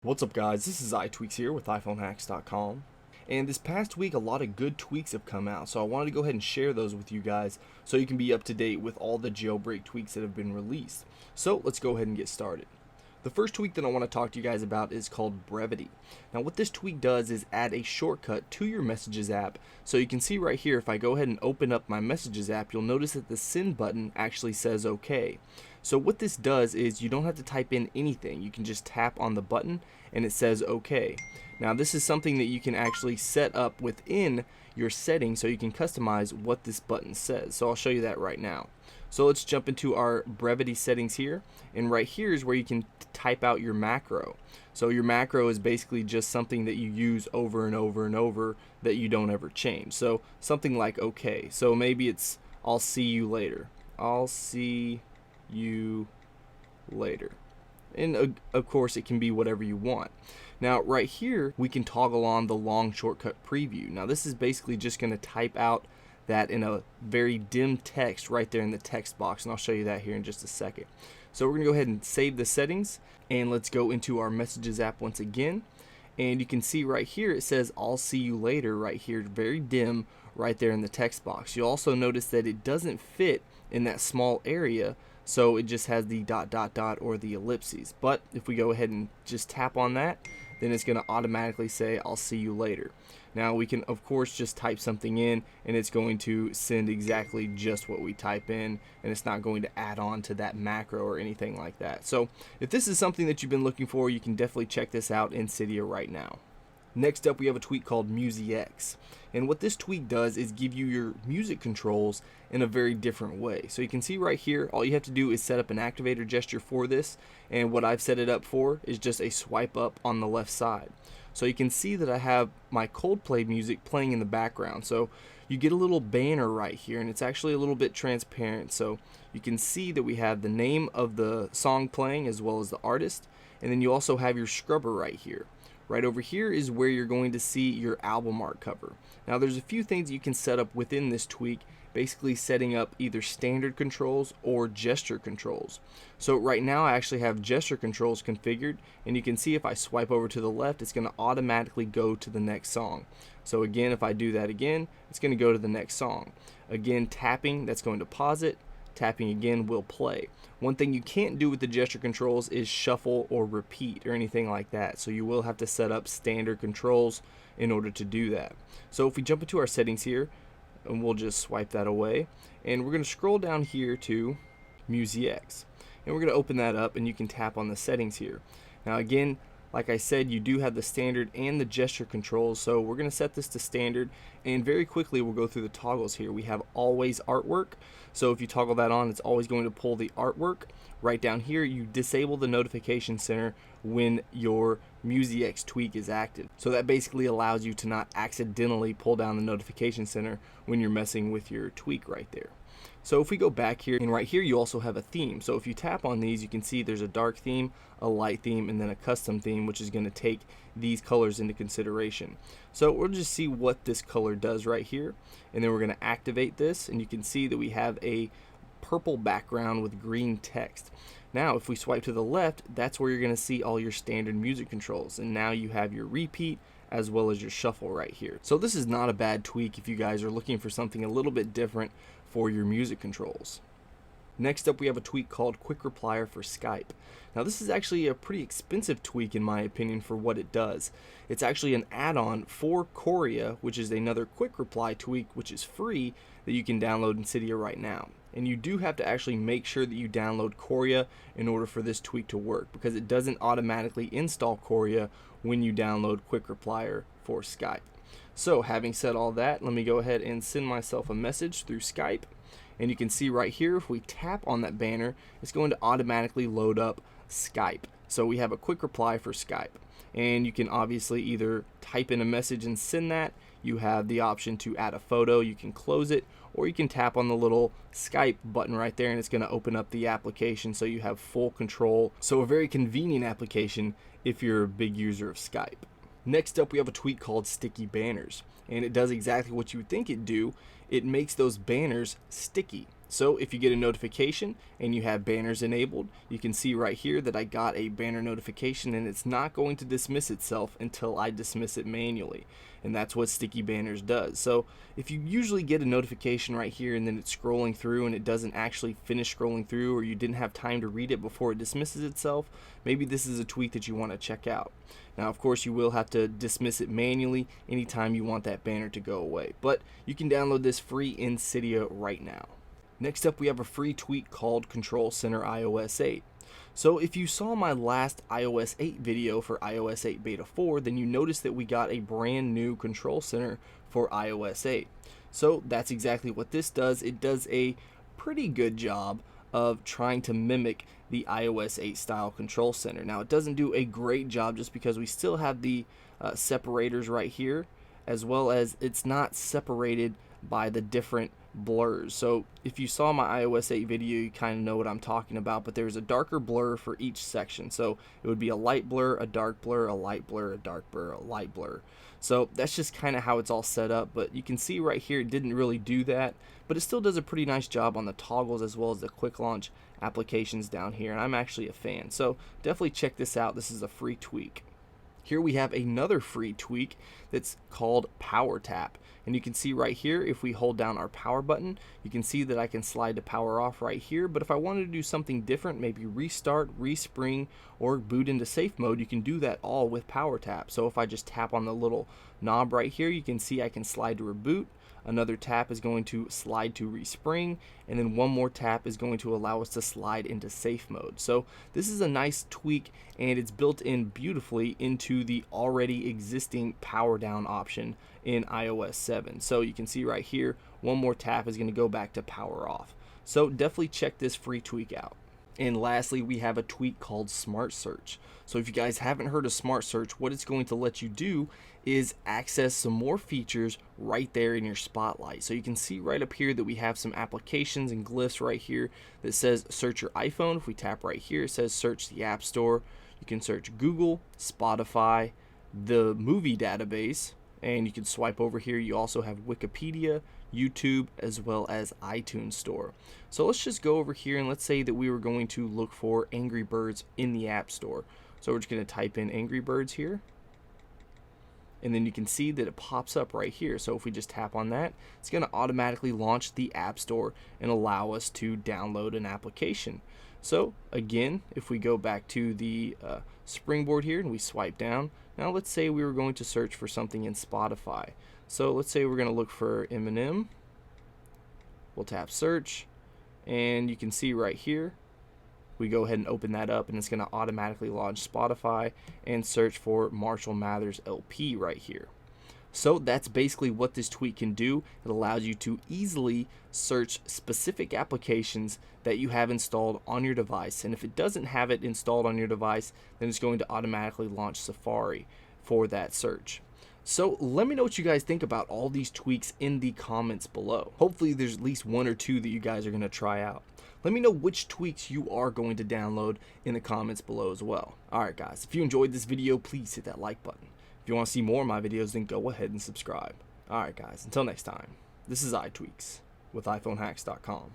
What's up guys, this is iTweaks here with iPhoneHacks.com, and this past week a lot of good tweaks have come out, so I wanted to go ahead and share those with you guys so you can be up to date with all the jailbreak tweaks that have been released. So let's go ahead and get started. The first tweak that I want to talk to you guys about is called Brevity. Now what this tweak does is add a shortcut to your Messages app. So you can see right here, if I go ahead and open up my Messages app, you'll notice that the send button actually says OK. So what this does is you don't have to type in anything. You can just tap on the button and it says OK. Now this is something that you can actually set up within your settings so you can customize what this button says. So I'll show you that right now. So let's jump into our Brevity settings here, and right here is where you can type out your macro. So your macro is basically just something that you use over and over and over that you don't ever change. So something like OK. So maybe it's I'll see you later. I'll see you later. And of course it can be whatever you want. Now right here we can toggle on the long shortcut preview. Now this is basically just going to type out that in a very dim text right there in the text box, and I'll show you that here in just a second. So we're going to go ahead and save the settings, and let's go into our Messages app once again, and you can see right here it says I'll see you later right here, very dim right there in the text box. You'll also notice that it doesn't fit in that small area, so it just has the ... or the ellipses. But if we go ahead and just tap on that, then it's going to automatically say I'll see you later. Now we can of course just type something in and it's going to send exactly just what we type in, and it's not going to add on to that macro or anything like that. So if this is something that you've been looking for, you can definitely check this out in Cydia right now. Next up we have a tweak called Musx, and what this tweak does is give you your music controls in a very different way. So you can see right here, all you have to do is set up an activator gesture for this, and what I've set it up for is just a swipe up on the left side. So you can see that I have my Coldplay music playing in the background. So you get a little banner right here, and it's actually a little bit transparent, so you can see that we have the name of the song playing as well as the artist, and then you also have your scrubber right here. Right over here is where you're going to see your album art cover. Now there's a few things you can set up within this tweak, basically setting up either standard controls or gesture controls. So right now I actually have gesture controls configured, and you can see if I swipe over to the left, it's going to automatically go to the next song. So again, if I do that again, it's going to go to the next song. Again, tapping, that's going to pause it. Tapping again will play. One thing you can't do with the gesture controls is shuffle or repeat or anything like that, so you will have to set up standard controls in order to do that. So if we jump into our settings here, and we'll just swipe that away, and we're going to scroll down here to Musx, and we're going to open that up, and you can tap on the settings here. Now again, like I said, you do have the standard and the gesture controls, so we're going to set this to standard, and very quickly we'll go through the toggles here. We have always artwork, so if you toggle that on, it's always going to pull the artwork. Right down here, you disable the notification center when your Musx tweak is active. So that basically allows you to not accidentally pull down the notification center when you're messing with your tweak right there. So if we go back here, and right here you also have a theme. So if you tap on these, you can see there's a dark theme, a light theme, and then a custom theme, which is going to take these colors into consideration. So we'll just see what this color does right here, and then we're going to activate this, and you can see that we have a purple background with green text. Now if we swipe to the left, that's where you're going to see all your standard music controls, and now you have your repeat as well as your shuffle right here. So this is not a bad tweak if you guys are looking for something a little bit different for your music controls. Next up we have a tweak called Quick Replier for Skype. Now this is actually a pretty expensive tweak in my opinion for what it does. It's actually an add-on for Chorea, which is another quick reply tweak which is free that you can download in Cydia right now. And you do have to actually make sure that you download Chorea in order for this tweak to work, because it doesn't automatically install Chorea when you download Quick Replier for Skype. So having said all that, let me go ahead and send myself a message through Skype, and you can see right here if we tap on that banner, it's going to automatically load up Skype. So we have a quick reply for Skype, and you can obviously either type in a message and send that. You have the option to add a photo, you can close it, or you can tap on the little Skype button right there and it's going to open up the application so you have full control. So a very convenient application if you're a big user of Skype. Next up we have a tweak called Sticky Banners, and it does exactly what you would think it'd do. It makes those banners sticky. So if you get a notification and you have banners enabled, you can see right here that I got a banner notification, and it's not going to dismiss itself until I dismiss it manually. And that's what sticky banners does. So if you usually get a notification right here and then it's scrolling through and it doesn't actually finish scrolling through, or you didn't have time to read it before it dismisses itself, maybe this is a tweak that you want to check out. Now, of course, you will have to dismiss it manually anytime you want that banner to go away, but you can download this free in Cydia right now. Next up, we have a free tweak called Control Center iOS 8. So if you saw my last iOS 8 video for iOS 8 Beta 4, then you noticed that we got a brand new Control Center for iOS 8. So that's exactly what this does. It does a pretty good job of trying to mimic the iOS 8 style Control Center. Now, it doesn't do a great job just because we still have the separators right here, as well as it's not separated by the different blurs. So if you saw my iOS 8 video, you kind of know what I'm talking about, but there's a darker blur for each section. So it would be a light blur, a dark blur, a light blur, a dark blur, a light blur. So that's just kind of how it's all set up, but you can see right here it didn't really do that, but it still does a pretty nice job on the toggles as well as the quick launch applications down here, and I'm actually a fan. So definitely check this out. This is a free tweak. Here we have another free tweak that's called Power Tap. And you can see right here, if we hold down our power button, you can see that I can slide to power off right here. But if I wanted to do something different, maybe restart, respring, or boot into safe mode, you can do that all with Power Tap. So if I just tap on the little knob right here, you can see I can slide to reboot. Another tap is going to slide to respring, and then one more tap is going to allow us to slide into safe mode. So this is a nice tweak, and it's built in beautifully into the already existing power down option in iOS 7. So you can see right here, one more tap is going to go back to power off. So definitely check this free tweak out. And lastly, we have a tweak called Smart Search. So if you guys haven't heard of Smart Search, what it's going to let you do is access some more features right there in your spotlight. So you can see right up here that we have some applications and glyphs right here that says search your iPhone. If we tap right here, it says search the App Store. You can search Google, Spotify, the movie database, and you can swipe over here. You also have Wikipedia, YouTube, as well as iTunes Store. So let's just go over here and let's say that we were going to look for Angry Birds in the App Store. So we're just going to type in Angry Birds here, and then you can see that it pops up right here. So if we just tap on that, it's going to automatically launch the App Store and allow us to download an application. So again, if we go back to the springboard here and we swipe down, now let's say we were going to search for something in Spotify. So let's say we're going to look for Eminem. We'll tap search, and you can see right here, we go ahead and open that up, and it's going to automatically launch Spotify and search for Marshall Mathers LP right here. So that's basically what this tweak can do. It allows you to easily search specific applications that you have installed on your device, and if it doesn't have it installed on your device, then it's going to automatically launch Safari for that search. So let me know what you guys think about all these tweaks in the comments below. Hopefully there's at least one or two that you guys are going to try out. Let me know which tweaks you are going to download in the comments below as well. Alright guys, if you enjoyed this video, please hit that like button. If you want to see more of my videos, then go ahead and subscribe. Alright guys, until next time, this is iTweaks with iPhoneHacks.com.